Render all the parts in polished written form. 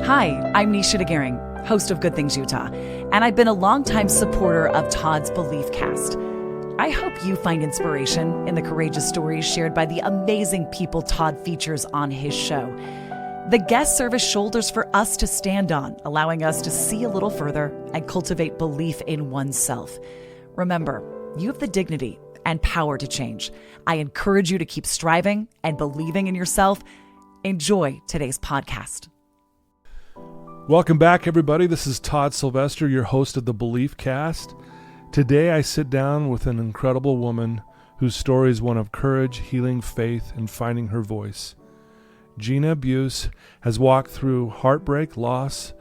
Hi, I'm Nisha DeGaring, host of Good Things Utah, and I've been a longtime supporter of Todd's Beliefcast. I hope you find inspiration in the courageous stories shared by the amazing people Todd features on his show. The guests serve as shoulders for us to stand on, allowing us to see a little further and cultivate belief in oneself. Remember, you have the dignity and power to change. I encourage you to keep striving and believing in yourself. Enjoy today's podcast. Welcome back, everybody. This is Todd Sylvester, your host of the Beliefcast. Today, I sit down with an incredible woman whose story is one of courage, healing, faith, and finding her voice. Gina Beus has walked through heartbreak, loss,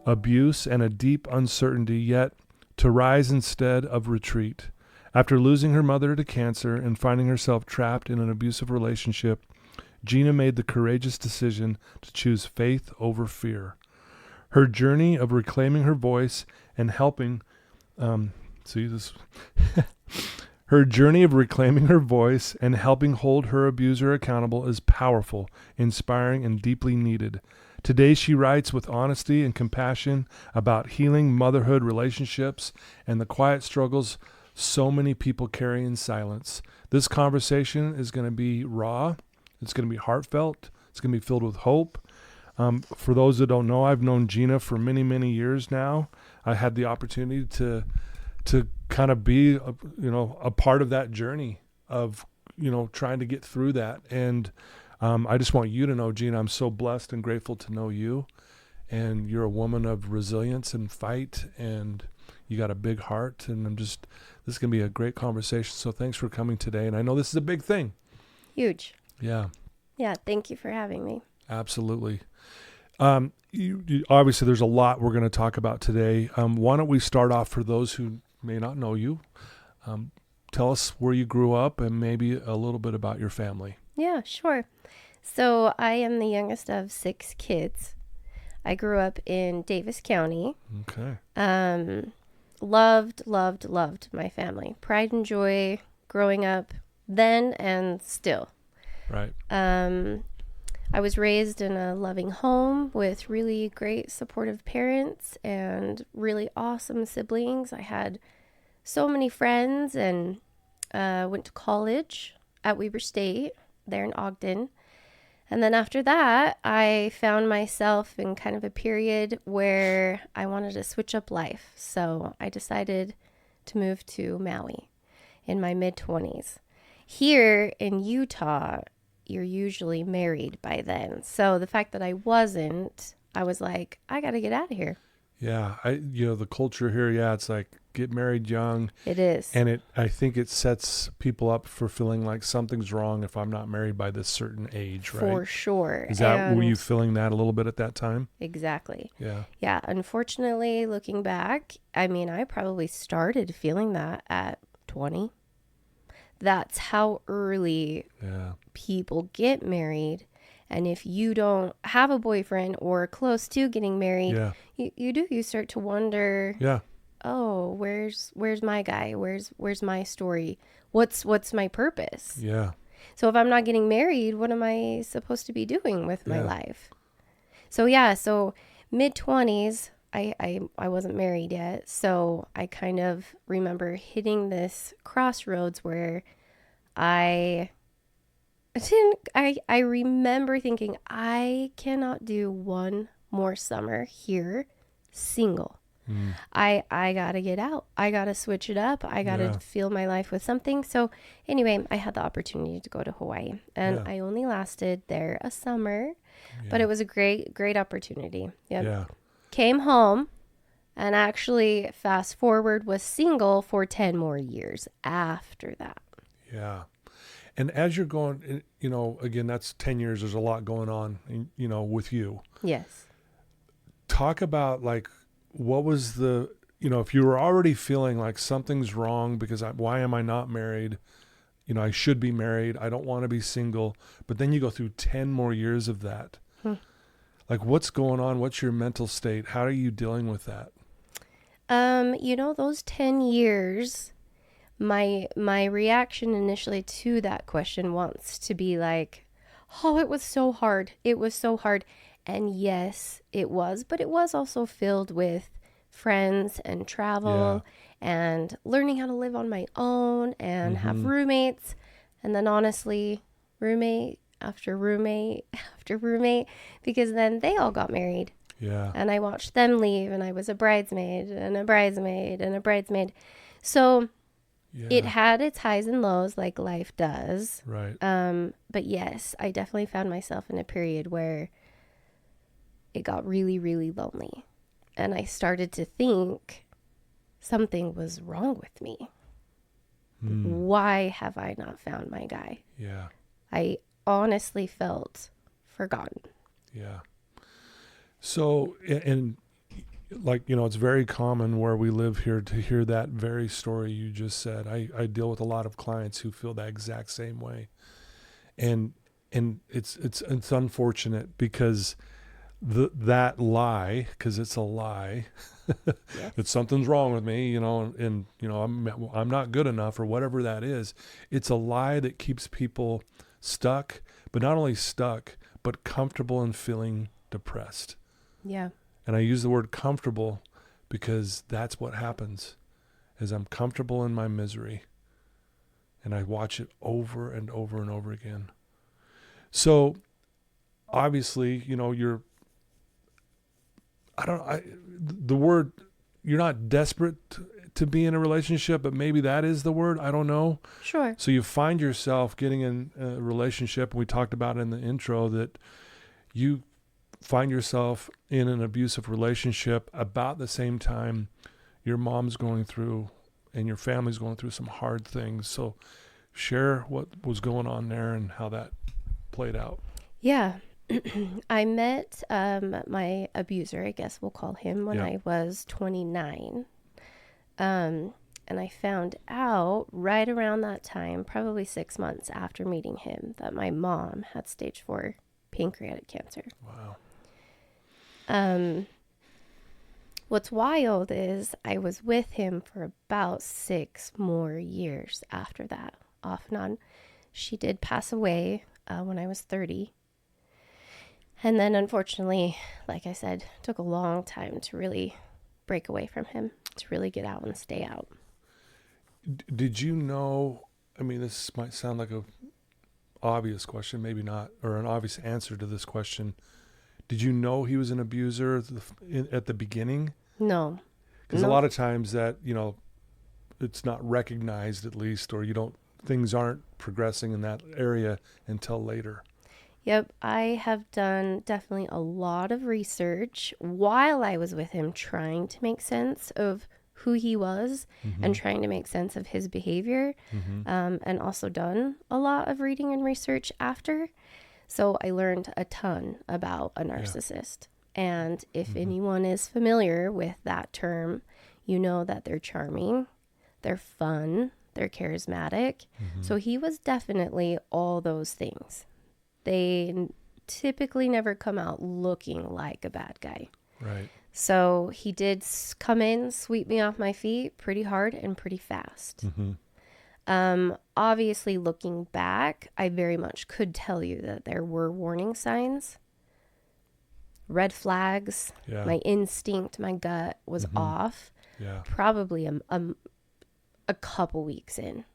abuse, and a deep uncertainty, yet to rise instead of retreat. After losing her mother to cancer and finding herself trapped in an abusive relationship, Gina made the courageous decision to choose faith over fear. Her journey of reclaiming her voice and helping, her journey of reclaiming her voice and helping hold her abuser accountable is powerful, inspiring, and deeply needed. Today, she writes with honesty and compassion about healing motherhood relationships and the quiet struggles so many people carry in silence. This conversation is going to be raw. It's going to be heartfelt. It's going to be filled with hope. For those that don't know, I've known Gina for many, many years now. I had the opportunity to kind of be, a part of that journey of, trying to get through that. And I just want you to know, Gina, I'm so blessed and grateful to know you. And you're a woman of resilience and fight, and you got a big heart. And this is going to be a great conversation. So thanks for coming today. And I know this is a big thing. Huge. Yeah. Yeah. Thank you for having me. Absolutely. You obviously, there's a lot we're going to talk about today. Why don't we start off, for those who may not know you, tell us where you grew up and maybe a little bit about your family. Yeah, sure. So I am the youngest of 6 kids. I grew up in Davis County. Okay. Loved my family. Pride and joy growing up then and still. Right. I was raised in a loving home with really great supportive parents and really awesome siblings. I had so many friends and went to college at Weber State there in Ogden. And then after that, I found myself in kind of a period where I wanted to switch up life. So I decided to move to Maui in my mid-20s. Here in Utah, you're usually married by then. So the fact that I wasn't, I was like, I got to get out of here. Yeah. The culture here, it's like get married young. It is. And I think it sets people up for feeling like something's wrong if I'm not married by this certain age, right? For sure. Were you feeling that a little bit at that time? Exactly. Yeah. Yeah. Unfortunately, looking back, I probably started feeling that at 20. That's how early people get married. And if you don't have a boyfriend or close to getting married, you start to wonder, oh, where's my guy? Where's my story? What's my purpose? Yeah. So if I'm not getting married, what am I supposed to be doing with my life? So mid-20s, I wasn't married yet, so I kind of remember hitting this crossroads where I remember thinking, I cannot do one more summer here single. I gotta get out. I gotta switch it up. I gotta fill my life with something. So anyway, I had the opportunity to go to Hawaii, and I only lasted there a summer, but it was a great opportunity. Yep. Yeah. Came home and actually fast forward was single for 10 more years after that. Yeah. And as you're going, again, that's 10 years. There's a lot going on, with you. Yes. Talk about what was if you were already feeling like something's wrong because why am I not married? I should be married. I don't want to be single. But then you go through 10 more years of that. What's going on? What's your mental state? How are you dealing with that? Those 10 years, my reaction initially to that question wants to be like, oh, it was so hard. It was so hard. And yes, it was, but it was also filled with friends and travel and learning how to live on my own and have roommates. And then honestly, roommate after roommate after roommate, because then they all got married. Yeah. And I watched them leave, and I was a bridesmaid and a bridesmaid and a bridesmaid. So it had its highs and lows like life does. Right. But yes, I definitely found myself in a period where it got really, really lonely. And I started to think something was wrong with me. Why have I not found my guy? Yeah. I honestly felt forgotten. Yeah. So, and like, it's very common where we live here to hear that very story you just said. I deal with a lot of clients who feel that exact same way. And it's unfortunate because that lie, because it's a lie, that something's wrong with me, and I'm not good enough or whatever that is. It's a lie that keeps people stuck, but not only stuck, but comfortable and feeling depressed. Yeah. And I use the word comfortable because that's what happens, is I'm comfortable in my misery, and I watch it over and over and over again. So obviously, the word, you're not desperate to be in a relationship, but maybe that is the word. I don't know. Sure. So you find yourself getting in a relationship. We talked about in the intro that you find yourself in an abusive relationship about the same time your mom's going through and your family's going through some hard things. So share what was going on there and how that played out. Yeah. I met my abuser, I guess we'll call him, when I was 29. And I found out right around that time, probably 6 months after meeting him, that my mom had stage 4 pancreatic cancer. Wow. What's wild is I was with him for about 6 more years after that, off and on. She did pass away when I was 30. And then, unfortunately, like I said, it took a long time to really break away from him, to really get out and stay out. Did you know, this might sound like a obvious question, maybe not, or an obvious answer to this question. Did you know he was an abuser at the beginning? No. Because a lot of times that, it's not recognized at least, or things aren't progressing in that area until later. Yep, I have done definitely a lot of research while I was with him, trying to make sense of who he was and trying to make sense of his behavior, and also done a lot of reading and research after. So I learned a ton about a narcissist. And if anyone is familiar with that term, you know that they're charming, they're fun, they're charismatic. So he was definitely all those things. They typically never come out looking like a bad guy. Right. So he did come in, sweep me off my feet pretty hard and pretty fast. Obviously, looking back, I very much could tell you that there were warning signs, red flags. Yeah. My instinct, my gut was off. Yeah. Probably a couple weeks in.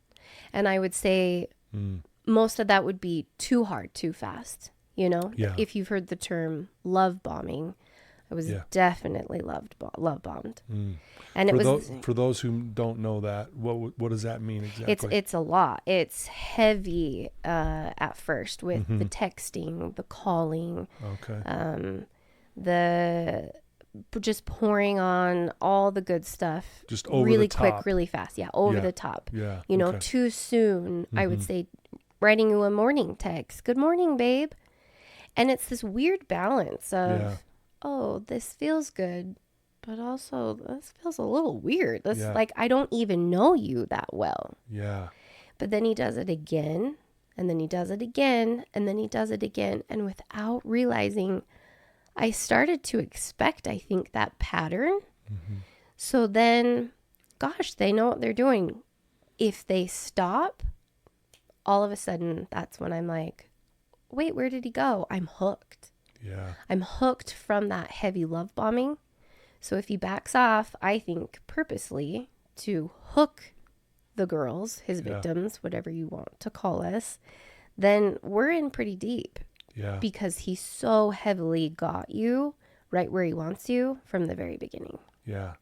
And I would say most of that would be too hard, too fast. Yeah. If you've heard the term love bombing, I was definitely love bombed. And for those who don't know that, what does that mean exactly? It's a lot. It's heavy at first with the texting, the calling, the just pouring on all the good stuff, just over really the top. quick, really fast. Yeah, over the top. Yeah, too soon. I would say writing you a morning text. Good morning, babe. And it's this weird balance of, oh, this feels good, but also this feels a little weird. This like I don't even know you that well. Yeah. But then he does it again, and then he does it again, and then he does it again. And without realizing, I started to expect, I think, that pattern. So then, gosh, they know what they're doing. If they stop, all of a sudden, that's when I'm like, wait, where did he go? I'm hooked. Yeah. I'm hooked from that heavy love bombing. So if he backs off, I think purposely to hook the girls, his victims, whatever you want to call us, then we're in pretty deep. Yeah. Because he so heavily got you right where he wants you from the very beginning. Yeah.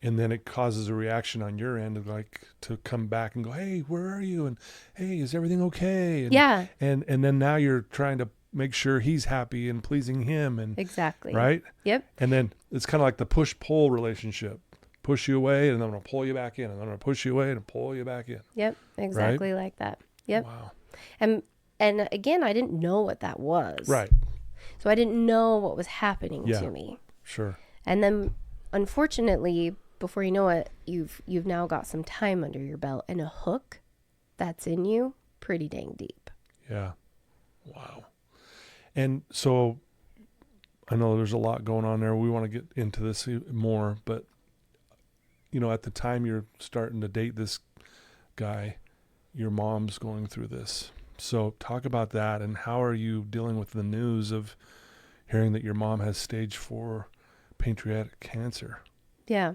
And then it causes a reaction on your end of like to come back and go, hey, where are you? And hey, is everything okay? And, Yeah. And then now you're trying to make sure he's happy and pleasing him. And Exactly. right. Yep. And then it's kind of like the push-pull relationship. Push you away, and I'm going to pull you back in. And I'm going to push you away and pull you back in. Yep. Exactly like that. Yep. Wow. And again, I didn't know what that was. Right. So I didn't know what was happening to me. Sure. And then, unfortunately, before you know it, you've now got some time under your belt and a hook that's in you pretty dang deep. Yeah. Wow. And so I know there's a lot going on there. We want to get into this more, but you know, at the time you're starting to date this guy, your mom's going through this. So talk about that, and how are you dealing with the news of hearing that your mom has stage 4 pancreatic cancer? Yeah.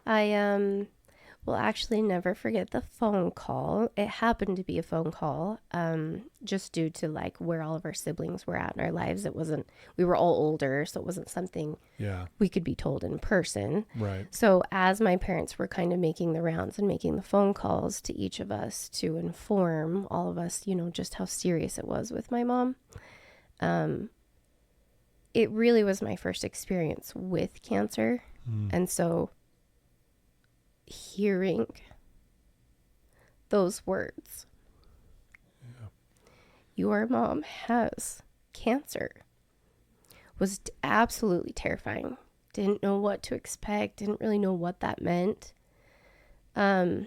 I will actually never forget the phone call. It happened to be a phone call just due to like where all of our siblings were at in our lives. We were all older, so it wasn't something we could be told in person. Right. So as my parents were kind of making the rounds and making the phone calls to each of us to inform all of us, you know, just how serious it was with my mom, it really was my first experience with cancer. And so hearing those words, your mom has cancer, was absolutely terrifying. Didn't know what to expect, didn't really know what that meant. So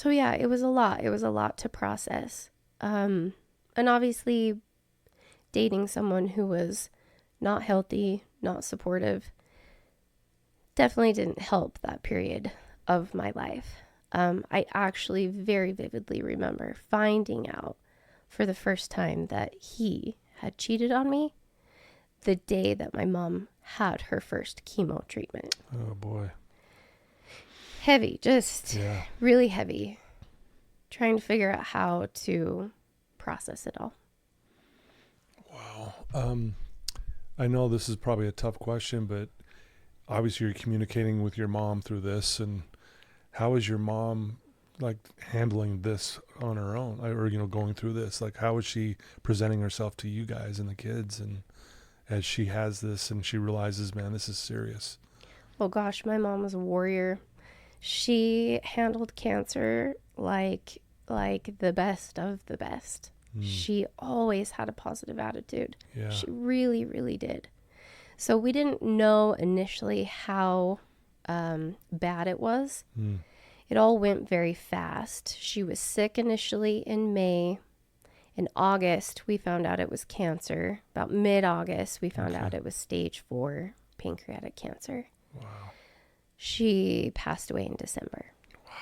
yeah, it was a lot to process. And obviously dating someone who was not healthy, not supportive, definitely didn't help that period of my life. I actually very vividly remember finding out for the first time that he had cheated on me the day that my mom had her first chemo treatment. Oh boy. Heavy, just really heavy. Trying to figure out how to process it all. Wow. I know this is probably a tough question, but obviously you're communicating with your mom through this, and how is your mom like handling this on her own, or, you know, going through this? Like, how is she presenting herself to you guys and the kids, and as she has this and she realizes, man, this is serious? Oh gosh, my mom was a warrior. She handled cancer like the best of the best. She always had a positive attitude. Yeah. She really, really did. So we didn't know initially how bad it was. It all went very fast. She was sick initially in May. In August, we found out it was cancer. About mid-August, we found out it was stage 4 pancreatic cancer. Wow. She passed away in December. Wow.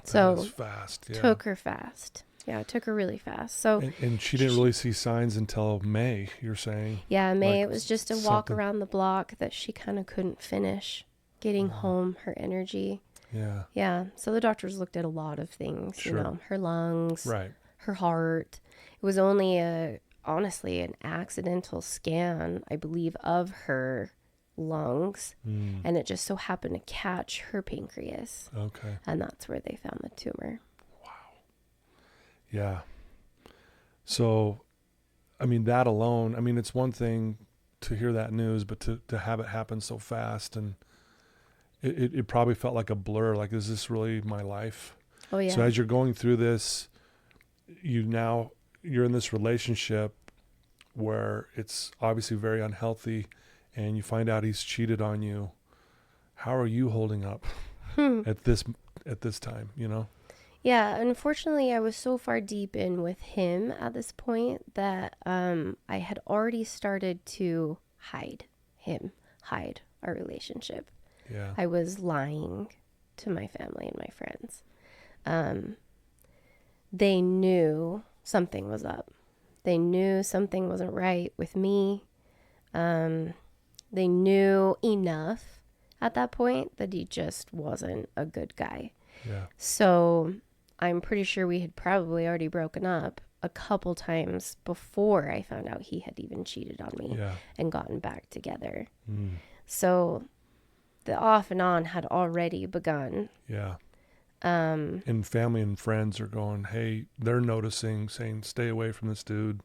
So That's fast. Yeah. took her fast. Yeah, it took her really fast. So and she didn't really see signs until May, you're saying? yeah, May, like it was just a walk something- around the block that she kind of couldn't finish getting home, her energy. Yeah. Yeah. So the doctors looked at a lot of things, Sure. you know, her lungs, Right. her heart. It was only honestly an accidental scan, I believe, of her lungs. And it just so happened to catch her pancreas. Okay. And that's where they found the tumor. Yeah. So, I mean, that alone, I mean, it's one thing to hear that news, but to have it happen so fast, and it probably felt like a blur. Like, is this really my life? Oh, yeah. So as you're going through this, you're in this relationship where it's obviously very unhealthy, and you find out he's cheated on you. How are you holding up at this time, you know? Yeah, unfortunately, I was so far deep in with him at this point that I had already started to hide our relationship. Yeah. I was lying to my family and my friends. They knew something was up. They knew something wasn't right with me. They knew enough at that point that he just wasn't a good guy. Yeah. So I'm pretty sure we had probably already broken up a couple times before I found out he had even cheated on me and gotten back together. So the off and on had already begun. Yeah. And family and friends are going, hey, they're noticing, saying, stay away from this dude.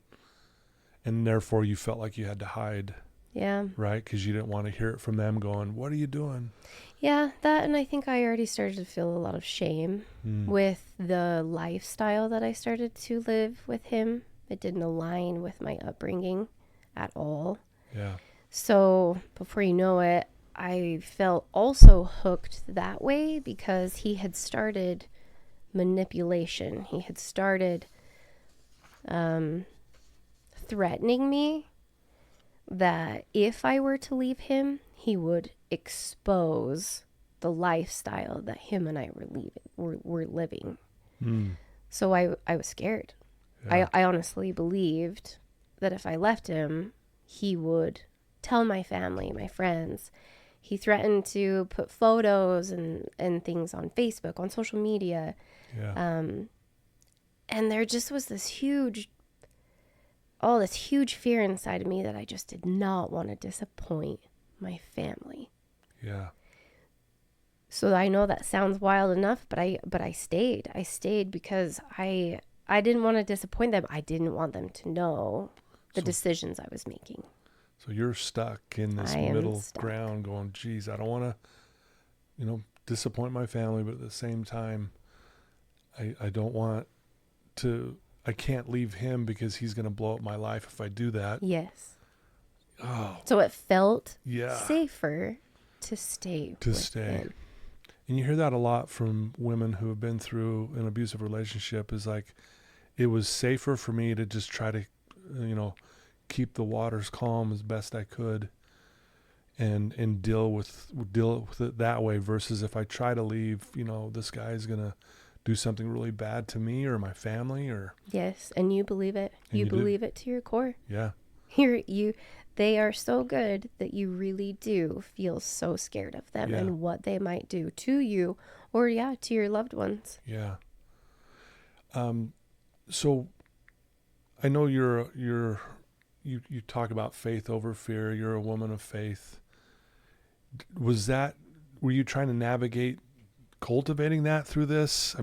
And therefore you felt like you had to hide. Yeah. Right? Because you didn't want to hear it from them going, what are you doing? Yeah, that, and I think I already started to feel a lot of shame with the lifestyle that I started to live with him. It didn't align with my upbringing at all. Yeah. So before you know it, I felt also hooked that way because he had started manipulation. He had started threatening me that if I were to leave him, he would expose the lifestyle that him and I were living. So I was scared. Yeah. I honestly believed that if I left him, he would tell my family, my friends. He threatened to put photos and things on Facebook, on social media. Yeah. And there just was this huge fear inside of me that I just did not want to disappoint my family. Yeah. So I know that sounds wild enough, but I stayed. I stayed because I didn't want to disappoint them. I didn't want them to know the decisions I was making. So you're stuck in this middle ground going, geez, I don't want to, disappoint my family, but at the same time, I don't want to, I can't leave him because he's going to blow up my life if I do that. Yes. Oh. So it felt Yeah. safer to stay. Him. And you hear that a lot from women who have been through an abusive relationship is like, it was safer for me to just try to, keep the waters calm as best I could and deal with it that way versus if I try to leave, this guy's going to do something really bad to me or my family or. Yes. And you believe it. You believe it to your core. Yeah. They are so good that you really do feel so scared of them and what they might do to you or to your loved ones. Yeah. So I know you talk about faith over fear. You're a woman of faith. Were you trying to navigate cultivating that through this?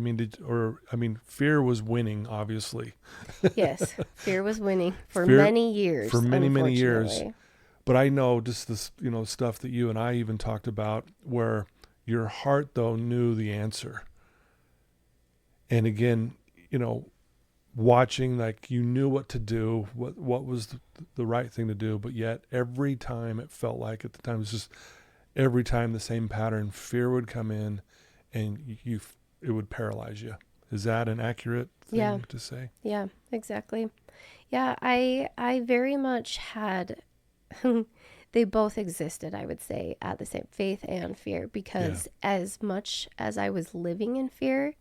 Fear was winning, obviously. Yes. Fear was winning for many years. For many years. But I know just this, stuff that you and I even talked about where your heart though knew the answer. And again, watching, like you knew what to do, what was the right thing to do, but yet every time it felt like at the time, it was just every time the same pattern, fear would come in and it would paralyze you. Is that an accurate thing to say? Yeah, exactly. Yeah, I very much had, they both existed, I would say, at the same faith and fear, because as much as I was living in fear,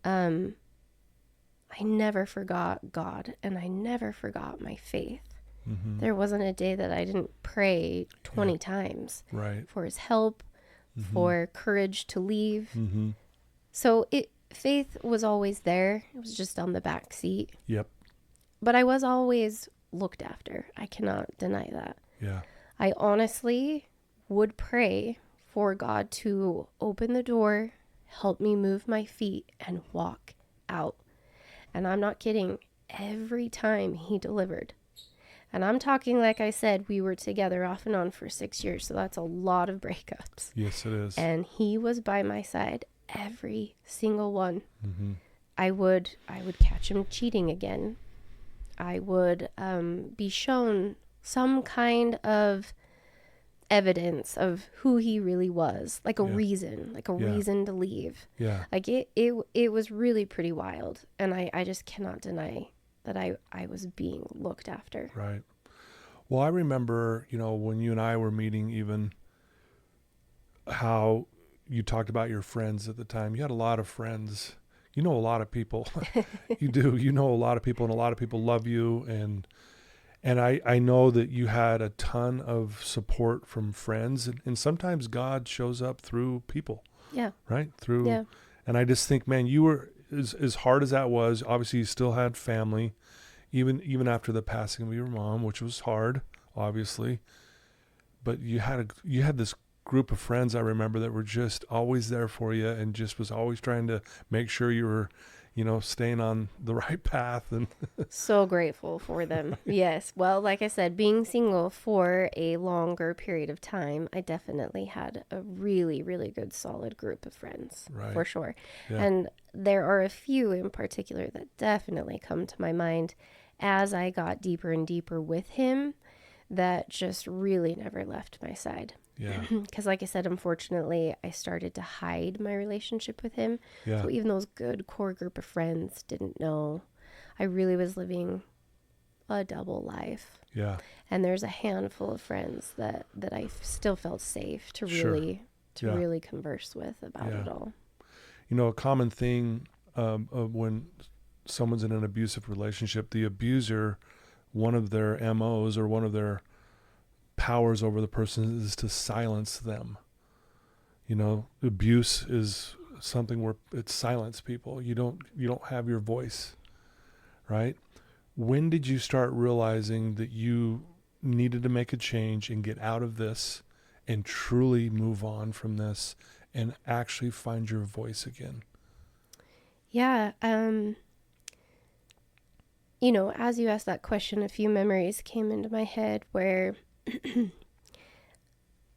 I never forgot God and I never forgot my faith. Mm-hmm. There wasn't a day that I didn't pray 20 times for his help, for courage to leave. Mm-hmm. So faith was always there. It was just on the back seat. Yep. But I was always looked after. I cannot deny that. Yeah. I honestly would pray for God to open the door, help me move my feet, and walk out. And I'm not kidding. Every time he delivered. And I'm talking, like I said, we were together off and on for 6 years. So that's a lot of breakups. Yes, it is. And he was by my side every single one. Mm-hmm. I would catch him cheating again. I would be shown some kind of evidence of who he really was, like a reason to leave. Yeah. Like it was really pretty wild. And I just cannot deny that I was being looked after. Right. Well, I remember, when you and I were meeting, even how you talked about your friends at the time. You had a lot of friends you know a lot of people. You do. You know a lot of people, and a lot of people love you. And I know that you had a ton of support from friends, and sometimes God shows up through people. Yeah. Right? Yeah. And I just think, man, you were, as hard as that was, obviously you still had family, even after the passing of your mom, which was hard, obviously. But you had this group of friends, I remember, that were just always there for you and just was always trying to make sure you were, staying on the right path. And So grateful for them. Yes. Well, like I said, being single for a longer period of time, I definitely had a really, really good, solid group of friends, Right. for sure. Yeah. And there are a few in particular that definitely come to my mind as I got deeper and deeper with him that just really never left my side. Yeah. Because like I said, unfortunately, I started to hide my relationship with him. Yeah. So even those good core group of friends didn't know. I really was living a double life. Yeah. And there's a handful of friends that I still felt safe to Sure. really converse with about Yeah. it all. A common thing of when someone's in an abusive relationship, the abuser, one of their MOs or one of their powers over the person is to silence them. Abuse is something where it silences people. You don't have your voice, right? When did you start realizing that you needed to make a change and get out of this and truly move on from this and actually find your voice again? Yeah. As you asked that question, a few memories came into my head where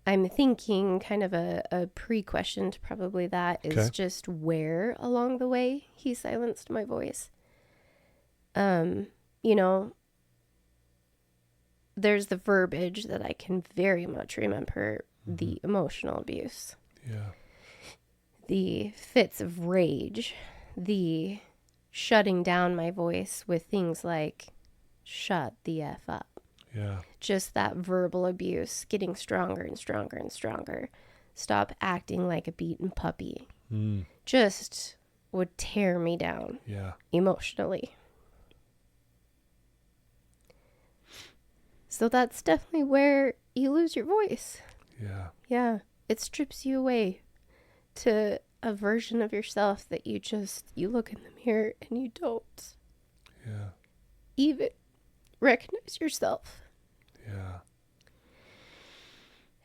I'm thinking kind of a pre-question to probably that is Okay. just where along the way he silenced my voice. There's the verbiage that I can very much remember, the emotional abuse, Yeah. the fits of rage, the shutting down my voice with things like, shut the F up. Yeah. Just that verbal abuse getting stronger and stronger and stronger. Stop acting like a beaten puppy. Just would tear me down Yeah. emotionally. So that's definitely where you lose your voice. Yeah. Yeah. It strips you away to a version of yourself that you look in the mirror and you don't Yeah. even recognize yourself. Yeah.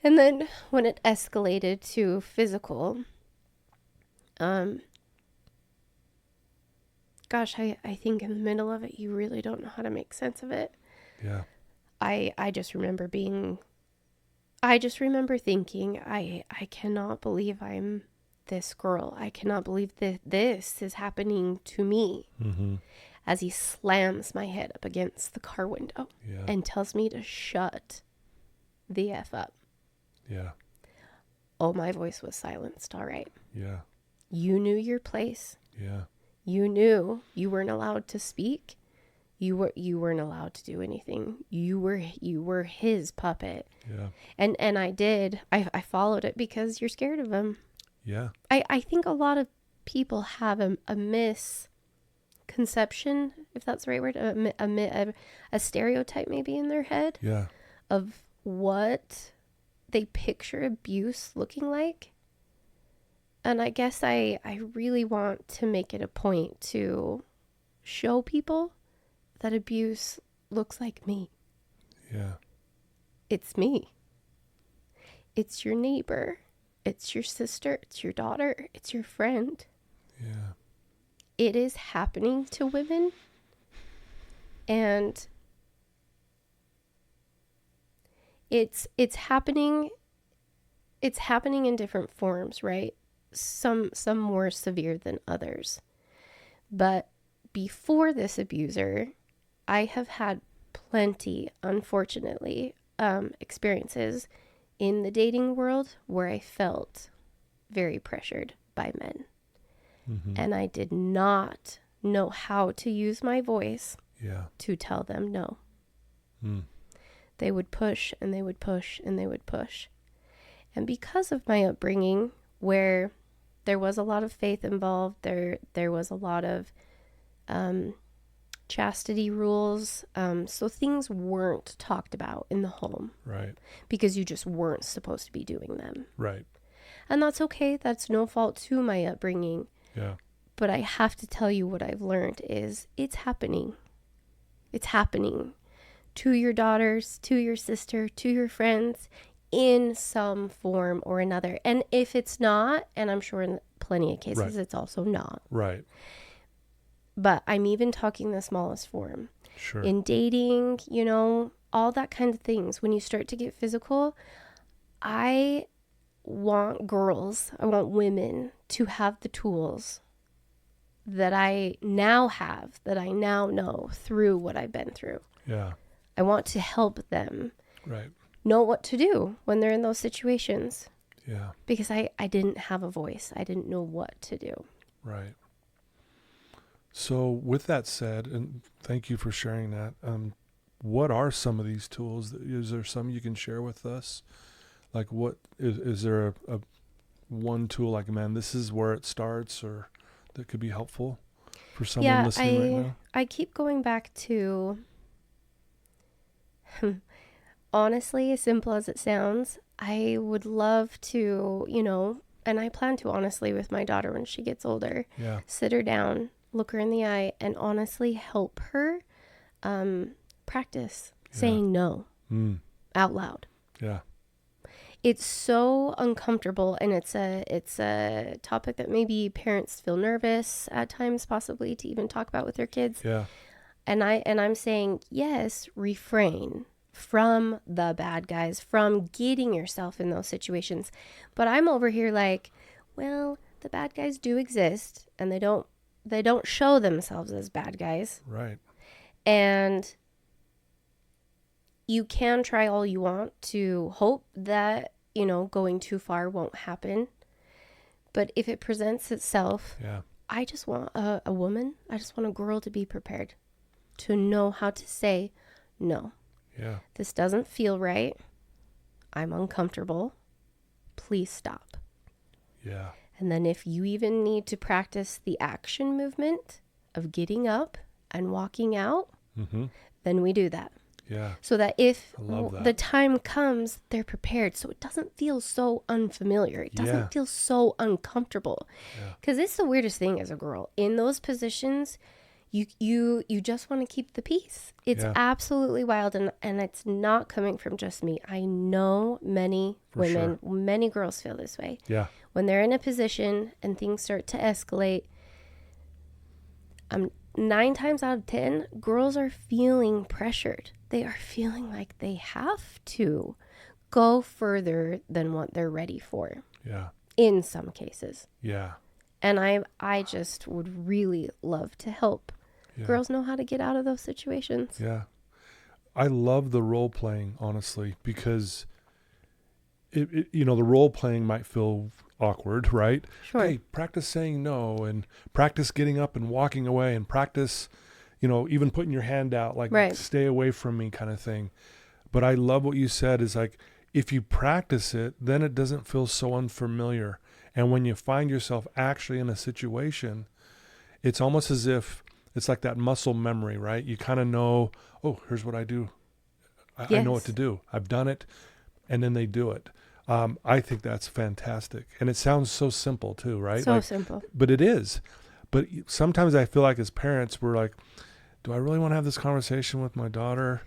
And then when it escalated to physical, I think in the middle of it, you really don't know how to make sense of it. Yeah. I just remember thinking, I cannot believe I'm this girl. I cannot believe that this is happening to me. Mm-hmm. As he slams my head up against the car window Yeah. and tells me to shut the F up. Yeah. Oh, my voice was silenced. All right. Yeah. You knew your place. Yeah. You knew you weren't allowed to speak. You weren't allowed to do anything. You were his puppet. Yeah. And I followed it because you're scared of him. Yeah. I think a lot of people have a misconception, if that's the right word, a stereotype maybe in their head Yeah. of what they picture abuse looking like. And I guess I really want to make it a point to show people that abuse looks like me. Yeah. It's me. It's your neighbor. It's your sister. It's your daughter. It's your friend. Yeah. It is happening to women. And it's happening in different forms, right? Some more severe than others. But before this abuser, I have had plenty, unfortunately, experiences in the dating world where I felt very pressured by men. Mm-hmm. And I did not know how to use my voice Yeah. to tell them no. Mm. They would push and they would push and they would push. And because of my upbringing, where there was a lot of faith involved. There was a lot of chastity rules. So things weren't talked about in the home. Right. Because you just weren't supposed to be doing them. Right. And that's okay. That's no fault to my upbringing. Yeah. But I have to tell you what I've learned is it's happening. It's happening to your daughters, to your sister, to your friends in some form or another. And if it's not, and I'm sure in plenty of cases it's also not. Right. But I'm even talking the smallest form. Sure. In dating, you know, all that kind of things. When you start to get physical, I want women to have the tools that I now have, that I now know through what I've been through. Yeah. I want to help them Right. know what to do when they're in those situations. Yeah. Because I didn't have a voice. I didn't know what to do. Right. So with that said, and thank you for sharing that, what are some of these tools? Is there some you can share with us? Like what, is there a one tool like, man, this is where it starts, or that could be helpful for someone listening right now? I keep going back to, honestly, as simple as it sounds, I would love to, you know, and I plan to honestly with my daughter when she gets older, sit her down, look her in the eye, and honestly help her practice saying no out loud. Yeah. It's so uncomfortable, and it's a topic that maybe parents feel nervous at times, possibly to even talk about with their kids. Yeah. And I'm saying, yes, refrain from the bad guys, from getting yourself in those situations. But I'm over here like, well, the bad guys do exist, and they don't show themselves as bad guys. Right. And you can try all you want to hope that, you know, going too far won't happen. But if it presents itself, I just want a woman, I just want a girl to be prepared, to know how to say, no, this doesn't feel right. I'm uncomfortable. Please stop. Yeah. And then if you even need to practice the action movement of getting up and walking out, then we do that. Yeah. So that if that. the time comes, they're prepared. So it doesn't feel so unfamiliar. It doesn't feel so uncomfortable. Because it's the weirdest thing as a girl. In those positions, you just want to keep the peace. It's absolutely wild. And it's not coming from just me. I know many women, many girls feel this way. Yeah. When they're in a position and things start to escalate, 9 times out of 10, girls are feeling pressured. They are feeling like they have to go further than what they're ready for. Yeah. In some cases. Yeah. And I just would really love to help girls know how to get out of those situations. Yeah. I love the role playing, honestly, because it you know, the role playing might feel awkward, right? Sure. Hey, practice saying no, and practice getting up and walking away, and practice, you know, even putting your hand out, like stay away from me kind of thing. But I love what you said is like, if you practice it, then it doesn't feel so unfamiliar. And when you find yourself actually in a situation, it's almost as if it's like that muscle memory, right? You kind of know, oh, here's what I do. I know what to do. I've done it. And then they do it. I think that's fantastic. And it sounds so simple too, right? So simple. But it is. But sometimes I feel like as parents, we're like, do I really want to have this conversation with my daughter?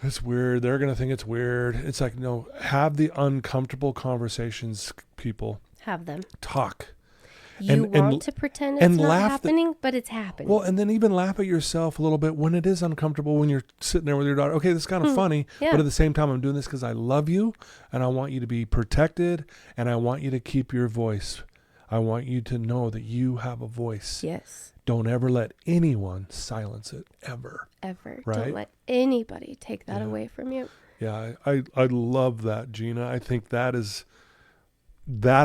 It's weird. They're going to think it's weird. It's like, no, have the uncomfortable conversations, people. Have them. Talk. You want to pretend it's not happening, but it's happening. Well, and then even laugh at yourself a little bit when it is uncomfortable, when you're sitting there with your daughter. Okay, this is kind of funny, but at the same time, I'm doing this because I love you, and I want you to be protected, and I want you to keep your voice. I want you to know that you have a voice. Yes. Don't ever let anyone silence it, ever. Ever. Right? Don't let anybody take that away from you. Yeah, I love that, Gina. I think that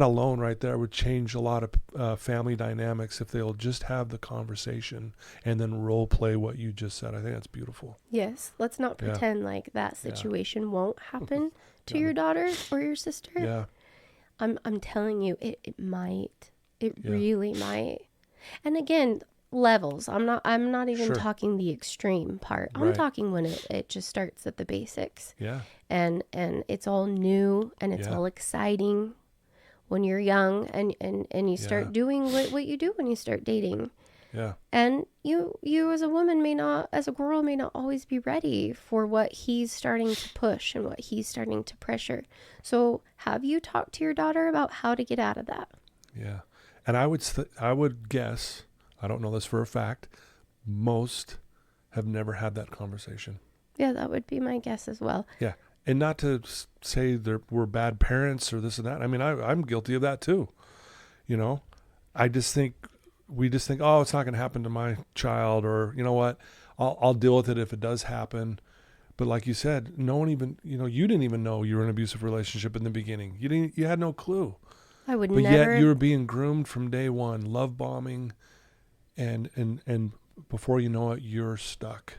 alone right there would change a lot of family dynamics if they'll just have the conversation and then role play what you just said. I think that's beautiful. Yes. Let's not pretend like that situation won't happen to your daughter or your sister. Yeah. I'm telling you, it might. It Yeah. really might. And again, levels. I'm not even Sure. talking the extreme part. I'm Right. talking when it just starts at the basics. Yeah. And it's all new and it's Yeah. all exciting when you're young and you start Yeah. doing what you do when you start dating. Yeah. And you as a woman as a girl may not always be ready for what he's starting to push and what he's starting to pressure. So have you talked to your daughter about how to get out of that? Yeah. And I would guess, I don't know this for a fact, most have never had that conversation. Yeah, that would be my guess as well. Yeah. And not to say we're bad parents or this and that. I mean, I'm guilty of that too. You know, we just think, oh, it's not going to happen to my child, or you know what, I'll deal with it if it does happen. But like you said, no one even, you didn't even know you were in an abusive relationship in the beginning. You had no clue. I would But never. yet you were being groomed from day one, love bombing, and before you know it, you're stuck.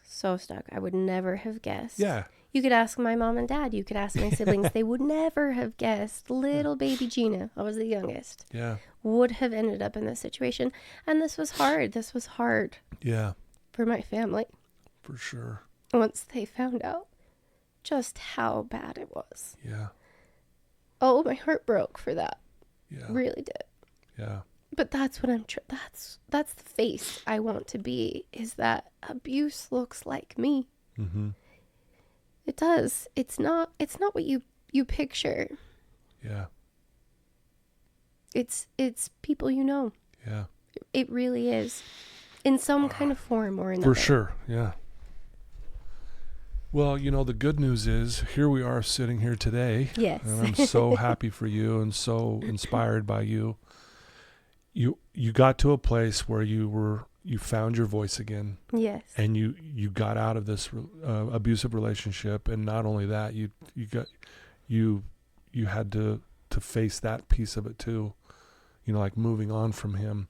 So stuck. I would never have guessed. Yeah. You could ask my mom and dad. You could ask my siblings. They would never have guessed. Little baby Gina, I was the youngest, Yeah. would have ended up in this situation. And this was hard. This was hard Yeah. for my family For sure. once they found out just how bad it was. Yeah. Oh, my heart broke for that. Yeah. Really did. Yeah. But that's what that's the face I want to be, is that abuse looks like me. Mm-hmm. It does. It's not what you picture. Yeah. It's people you know. Yeah. It really is. In some kind of form or another. For sure. Yeah. Well, the good news is here we are sitting here today. Yes. And I'm so happy for you and so inspired by you. You got to a place where you found your voice again. Yes. And you got out of this abusive relationship, and not only that, you had to face that piece of it too. Like moving on from him.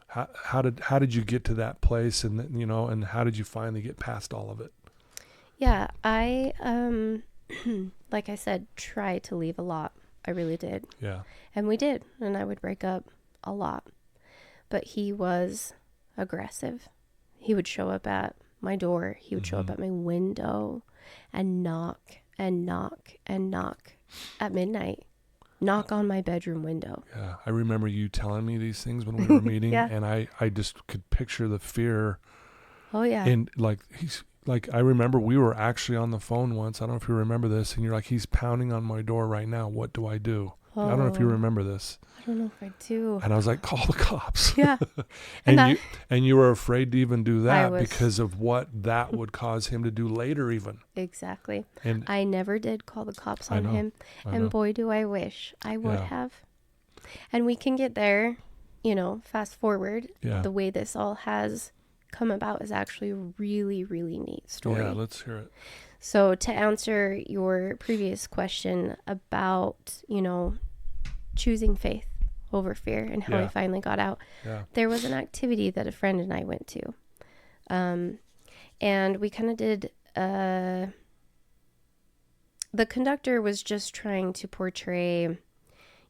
How did you get to that place, and and how did you finally get past all of it? Yeah, I like I said, tried to leave a lot. I really did. Yeah. And we did, and I would break up a lot. But he was aggressive. He would show up at my door. He would show up at my window and knock and knock and knock at midnight. Knock on my bedroom window. Yeah. I remember you telling me these things when we were meeting, Yeah. and I just could picture the fear. Oh, yeah. And I remember we were actually on the phone once. I don't know if you remember this, and you're like, he's pounding on my door right now. What do I do? I don't know if you remember this. I don't know if I do. And I was like, call the cops. Yeah. and you were afraid to even do that was. because of what that would cause him to do later even. Exactly. And I never did call the cops on him. I know. And boy, do I wish I would Yeah. have. And we can get there, fast forward. Yeah. The way this all has come about is actually a really, really neat story. Yeah, let's hear it. So to answer your previous question about, choosing faith over fear and how I Yeah. finally got out, Yeah. there was an activity that a friend and I went to. And we kind of did, the conductor was just trying to portray,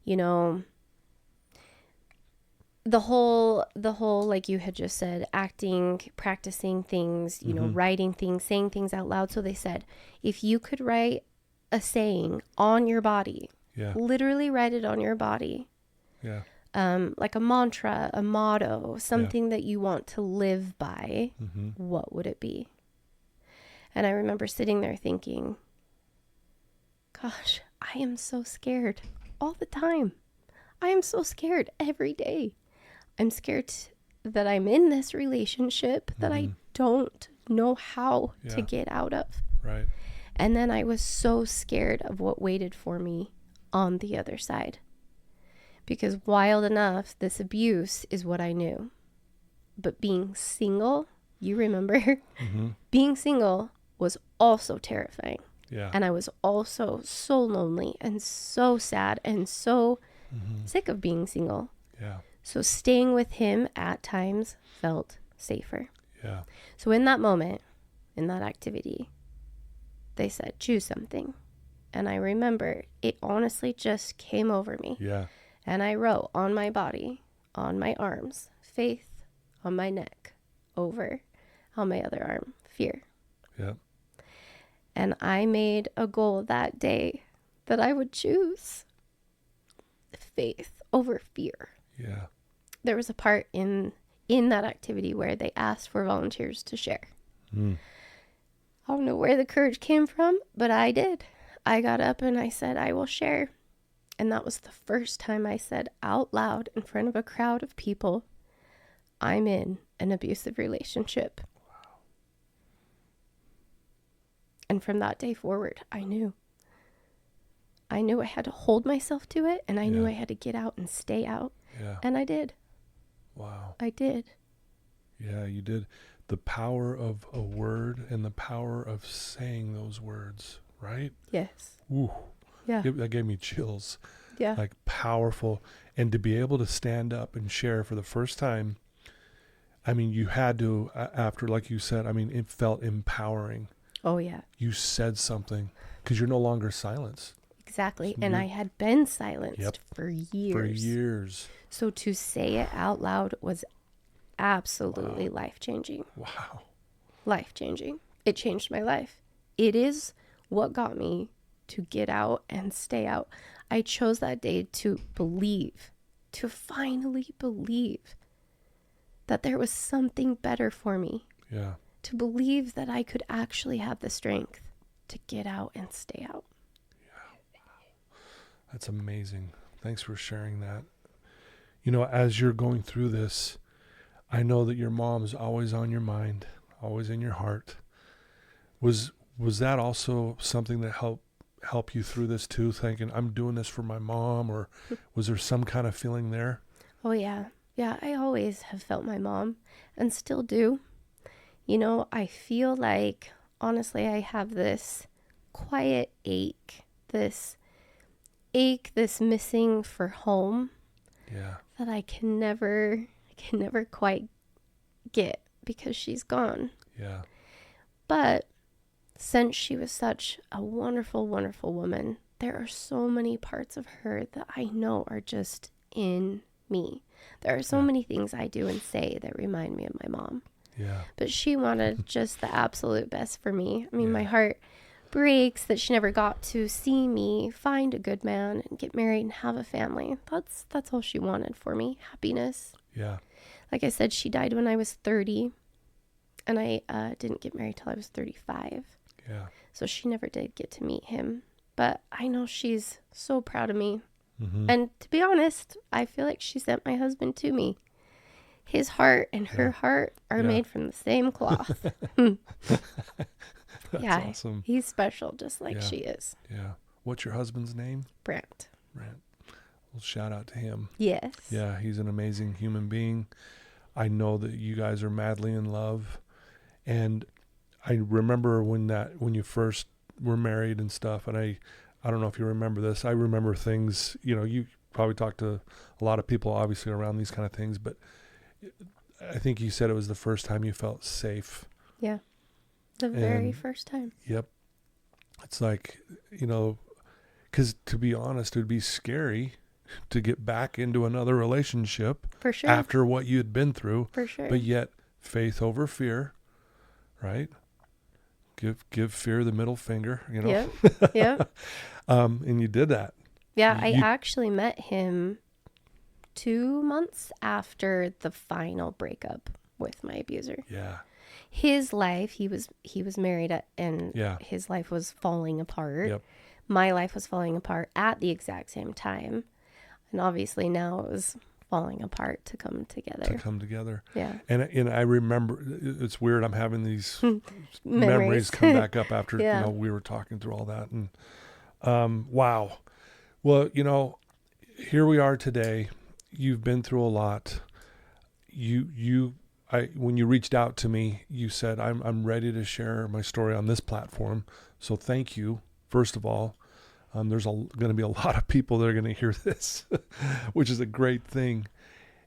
the whole, like you had just said, acting, practicing things, writing things, saying things out loud. So they said, if you could write a saying on your body, Yeah. literally write it on your body, Yeah. like a mantra, a motto, something that you want to live by, what would it be? And I remember sitting there thinking, gosh, I am so scared all the time. I am so scared every day. I'm scared that I'm in this relationship that I don't know how to get out of. Right. And then I was so scared of what waited for me on the other side. Because wild enough, this abuse is what I knew. But being single, you remember, being single was also terrifying. Yeah. And I was also so lonely and so sad and so sick of being single. Yeah. So staying with him at times felt safer. Yeah. So in that moment, in that activity, they said, choose something. And I remember it honestly just came over me. Yeah. And I wrote on my body, on my arms, faith, on my neck, over, on my other arm, fear. Yeah. And I made a goal that day that I would choose faith over fear. Yeah. There was a part in that activity where they asked for volunteers to share. Mm. I don't know where the courage came from, but I did. I got up and I said, I will share. And that was the first time I said out loud in front of a crowd of people, I'm in an abusive relationship. Wow. And from that day forward, I knew I had to hold myself to it, and I knew I had to get out and stay out. Yeah. And I did. Wow. I did. Yeah, you did. The power of a word and the power of saying those words, right? Yes. Ooh. Yeah. That gave me chills. Yeah. Like powerful. And to be able to stand up and share for the first time, I mean, you had to, after, like you said, I mean, it felt empowering. Oh, yeah. You said something because you're no longer silenced. Exactly. And I had been silenced for years. For years. So to say it out loud was absolutely life-changing. Wow. Life-changing. It changed my life. It is what got me to get out and stay out. I chose that day to believe, to finally believe that there was something better for me. Yeah. To believe that I could actually have the strength to get out and stay out. Yeah. Wow. That's amazing. Thanks for sharing that. You know, as you're going through this, I know that your mom's always on your mind, always in your heart. Was that also something that help you through this too, thinking I'm doing this for my mom, or was there some kind of feeling there? Oh yeah. Yeah, I always have felt my mom and still do. You know, I feel like honestly I have this quiet ache, this missing for home. Yeah. That I can never quite get because she's gone. Yeah. But since she was such a wonderful, wonderful woman, there are so many parts of her that I know are just in me. There are so many things I do and say that remind me of my mom. Yeah. But she wanted just the absolute best for me. I mean, my heart breaks that she never got to see me find a good man and get married and have a family. That's all she wanted for me. Happiness. Yeah. Like I said, she died when I was 30, and I didn't get married till I was 35. Yeah. So she never did get to meet him. But I know she's so proud of me. Mm-hmm. And to be honest, I feel like she sent my husband to me. His heart and her heart are made from the same cloth. That's awesome. He's special just like she is. Yeah. What's your husband's name? Brent. Well, shout out to him. Yes. Yeah, he's an amazing human being. I know that you guys are madly in love. And I remember when you first were married and stuff, and I don't know if you remember this. I remember things, you know, you probably talked to a lot of people obviously around these kind of things, but I think you said it was the first time you felt safe. Yeah. The very first time. Yep. It's like, you know, because to be honest, it would be scary to get back into another relationship. For sure. After what you had been through. For sure. But yet, faith over fear, right? Give fear the middle finger, you know? Yeah. Yeah. And you did that. Yeah, I actually met him 2 months after the final breakup with my abuser. Yeah. His life, he was married and his life was falling apart. Yep. My life was falling apart at the exact same time. And obviously now it was falling apart to come together. Yeah. And I remember, it's weird, I'm having these memories come back up after, you know, we were talking through all that. And wow. Well, you know, here we are today. You've been through a lot. When you reached out to me, you said, I'm ready to share my story on this platform. So thank you, first of all. There's going to be a lot of people that are going to hear this, which is a great thing.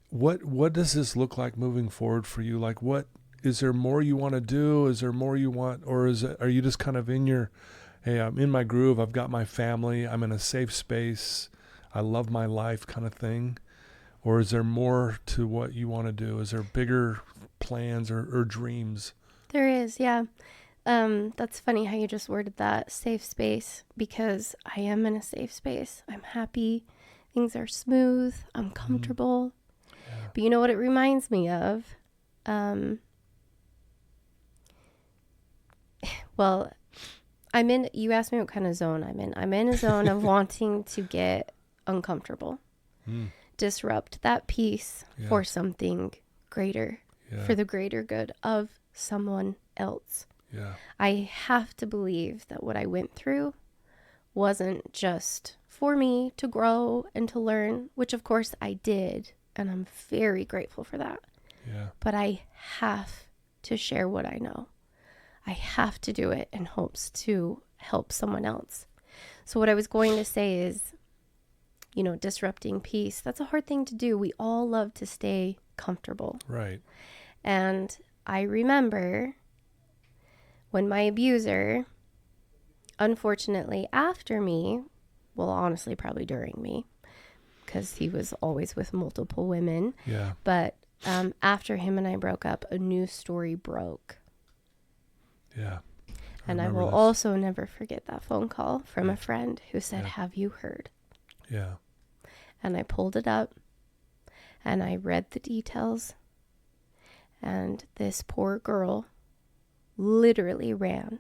What does this look like moving forward for you? Like, what is there more you want to do? Is there more you want, or are you just kind of in your hey, I'm in my groove. I've got my family. I'm in a safe space. I love my life kind of thing? Or is there more to what you want to do? Is there bigger plans or dreams? There is, yeah. That's funny how you just worded that, safe space, because I am in a safe space. I'm happy. Things are smooth. I'm comfortable. Yeah. But you know what it reminds me of? Well, you asked me what kind of zone I'm in. I'm in a zone of wanting to get uncomfortable, disrupt that peace for something greater, for the greater good of someone else. Yeah. I have to believe that what I went through wasn't just for me to grow and to learn, which of course I did, and I'm very grateful for that. Yeah. But I have to share what I know. I have to do it in hopes to help someone else. So what I was going to say is, disrupting peace, that's a hard thing to do. We all love to stay comfortable. Right. And I remember when my abuser, unfortunately after me, well, honestly, probably during me, because he was always with multiple women. Yeah. But after him and I broke up, a new story broke. Yeah. And I will also never forget that phone call from a friend who said, Yeah. "Have you heard?" Yeah. And I pulled it up and I read the details. And this poor girl literally ran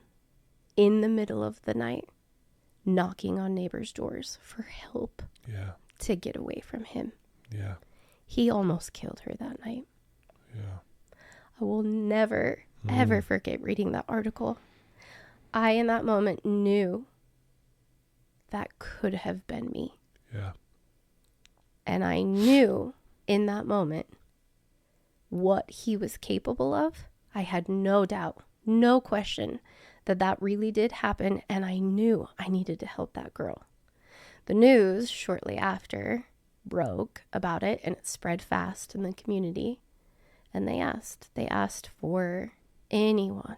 in the middle of the night, knocking on neighbors' doors for help to get away from him. Yeah. He almost killed her that night. Yeah. I will never, ever forget reading that article. I, in that moment, knew that could have been me. Yeah. And I knew in that moment what he was capable of. I had no doubt, no question that really did happen. And I knew I needed to help that girl. The news shortly after broke about it, and it spread fast in the community. And they asked for anyone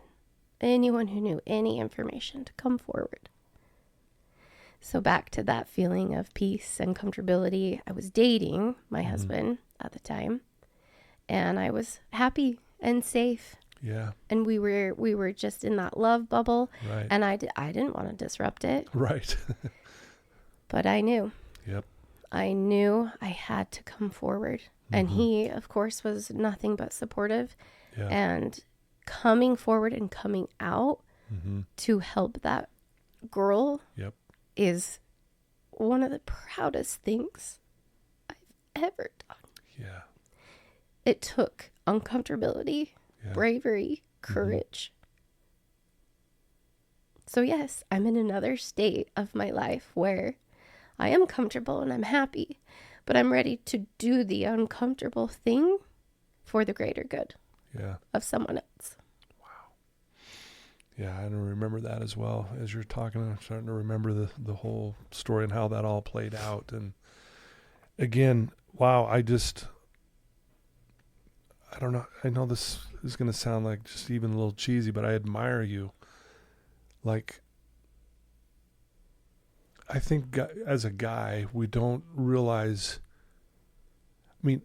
who knew any information to come forward. So back to that feeling of peace and comfortability. I was dating my husband at the time, and I was happy and safe. Yeah. And we were just in that love bubble. Right. And I didn't want to disrupt it. Right. But I knew. Yep. I knew I had to come forward. And he, of course, was nothing but supportive. Yeah. And coming forward and coming out to help that girl is one of the proudest things I've ever done. Yeah. It took uncomfortability, bravery, courage. So yes, I'm in another state of my life where I am comfortable and I'm happy, but I'm ready to do the uncomfortable thing for the greater good of someone else. Yeah, I remember that as well. As you're talking, I'm starting to remember the whole story and how that all played out. And again, wow, I don't know. I know this is going to sound like just even a little cheesy, but I admire you. Like, I think as a guy, we don't realize, I mean,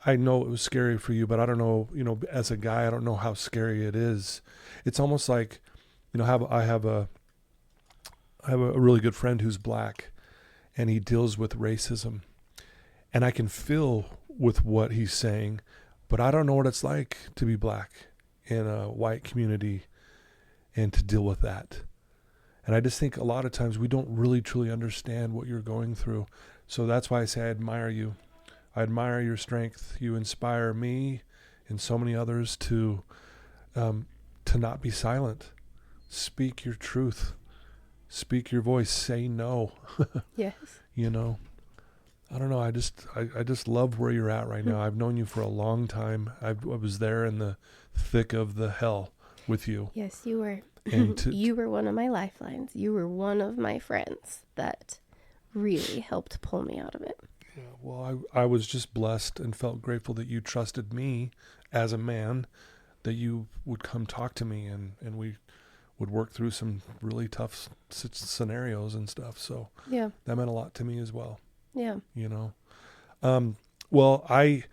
I know it was scary for you, but I don't know, as a guy, I don't know how scary it is. It's almost like, I have a really good friend who's black, and he deals with racism, and I can feel with what he's saying, but I don't know what it's like to be black in a white community and to deal with that. And I just think a lot of times we don't really truly understand what you're going through. So that's why I say I admire you. I admire your strength. You inspire me and so many others to not be silent. Speak your truth. Speak your voice. Say no. Yes. I don't know. I just love where you're at right now. I've known you for a long time. I was there in the thick of the hell with you. Yes, you were. And you were one of my lifelines. You were one of my friends that really helped pull me out of it. Yeah, well, I was just blessed and felt grateful that you trusted me as a man, that you would come talk to me and we would work through some really tough scenarios and stuff. So Yeah. that meant a lot to me as well. Yeah. You know, well, I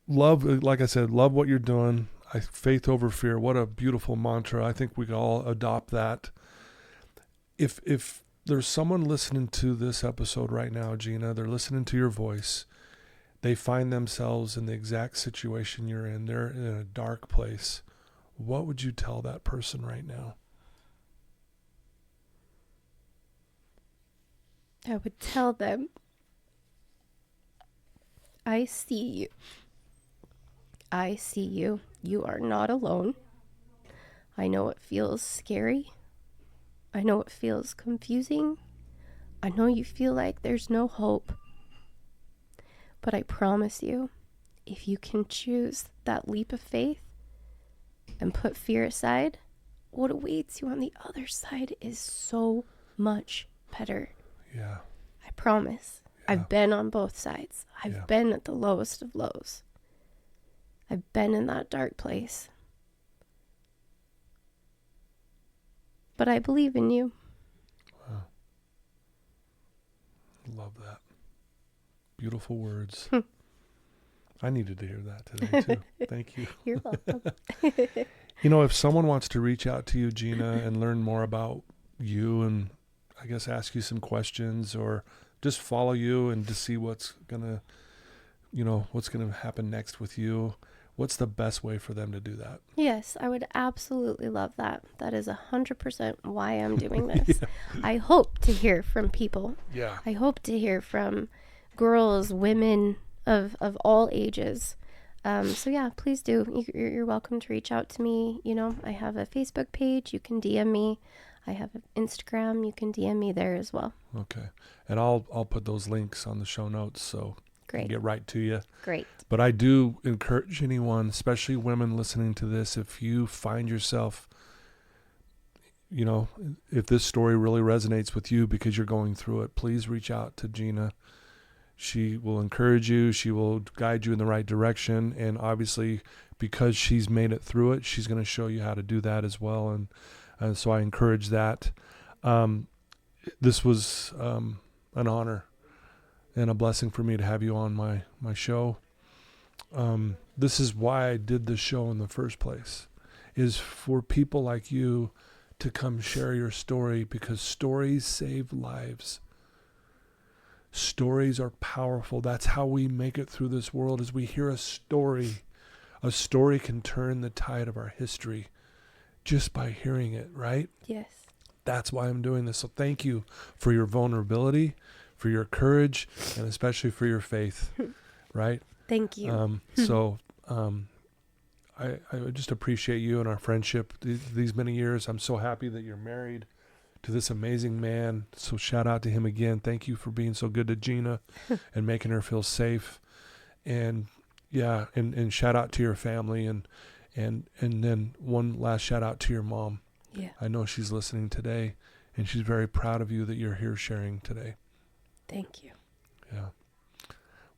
love, like I said, love what you're doing. Faith over fear. What a beautiful mantra. I think we can all adopt that. If there's someone listening to this episode right now, Gina, they're listening to your voice, they find themselves in the exact situation you're in. They're in a dark place. What would you tell that person right now? I would tell them, I see you. I see you. You are not alone. I know it feels scary. I know it feels confusing. I know you feel like there's no hope. But I promise you, if you can choose that leap of faith and put fear aside, what awaits you on the other side is so much better. Yeah. I promise. Yeah. I've been on both sides. I've been at the lowest of lows. I've been in that dark place. But I believe in you. Wow. Love that. Beautiful words. I needed to hear that today too. Thank you. You're welcome. You know, if someone wants to reach out to you, Gina, and learn more about you and I guess ask you some questions or just follow you and to see what's going to happen next with you, what's the best way for them to do that? Yes, I would absolutely love that. That is 100% why I'm doing this. I hope to hear from people. Yeah. I hope to hear from girls, women of all ages. So yeah, please do. You're welcome to reach out to me. You know, I have a Facebook page. You can DM me. I have an Instagram. You can DM me there as well. Okay. And I'll put those links on the show notes so I Great. can get right to you. Great. But I do encourage anyone, especially women listening to this, if you find yourself, you know, if this story really resonates with you because you're going through it, please reach out to Gina. She will encourage you. She will guide you in the right direction. And obviously, because she's made it through it, she's going to show you how to do that as well. And so I encourage that. This was an honor and a blessing for me to have you on my show. This is why I did this show in the first place, is for people like you to come share your story, because stories save lives. Stories are powerful. That's how we make it through this world, is we hear a story. A story can turn the tide of our history just by hearing it, right? Yes. That's why I'm doing this. So thank you for your vulnerability, for your courage, and especially for your faith, right? Thank you. I just appreciate you and our friendship these many years. I'm so happy that you're married to this amazing man. So shout out to him again. Thank you for being so good to Gina and making her feel safe. And yeah, and shout out to your family and then one last shout out to your mom. Yeah. I know she's listening today and she's very proud of you that you're here sharing today. Thank you. Yeah.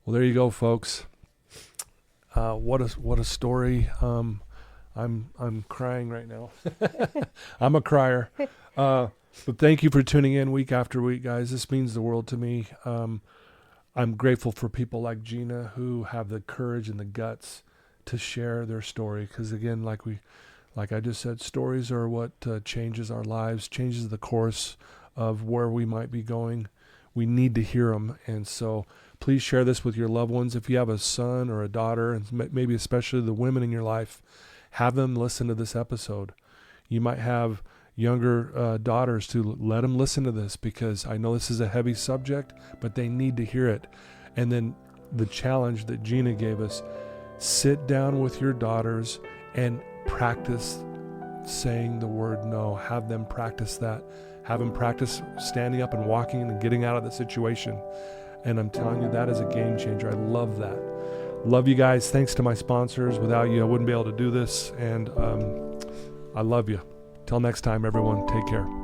Well, there you go, folks. What a story. I'm crying right now. I'm a crier. But thank you for tuning in week after week, guys. This means the world to me. I'm grateful for people like Gina who have the courage and the guts to share their story. Because again, like I just said, stories are what changes our lives, changes the course of where we might be going. We need to hear them. And so please share this with your loved ones. If you have a son or a daughter, and maybe especially the women in your life, have them listen to this episode. You might have younger daughters to let them listen to this, because I know this is a heavy subject, but they need to hear it. And then the challenge that Gina gave us, sit down with your daughters and practice saying the word no. Have them practice that. Have them practice standing up and walking and getting out of the situation. And I'm telling you, that is a game changer. I love that. Love you guys. Thanks to my sponsors. Without you, I wouldn't be able to do this. And I love you. Till next time, everyone. Take care.